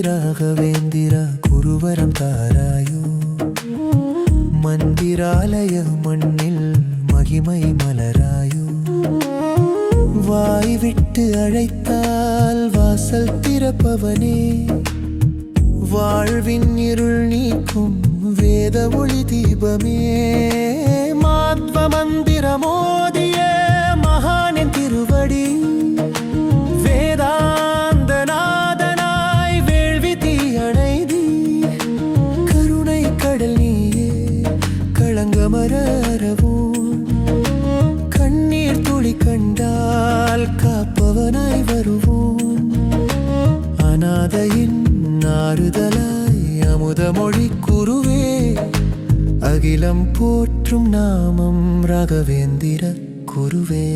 ராகவேந்திர குருவரம் தாராயோ மந்திராலய மண்ணில் மகிமை மலராயோ வாய் விட்டு அழைத்தால் வாசல் திறப்பவனே வாழ்வின் இருள் நீக்கும் வேத ஒளி தீபமே மாத்வ மந்திரமோதிய மகானின் திருவடி வேதாந்த நாதனாய் வேள்வி தீயணைதி கருணை கடல் நீயே களங்கமர அறவோன் கண்ணீர் துளி கண்டால் காப்பவனாய் வருவோன் அநாதையின் ஆறுதலாய் அமுதமொழி குருவே அகிலம் போற்றும் நாமம் ராகவேந்திர குருவே.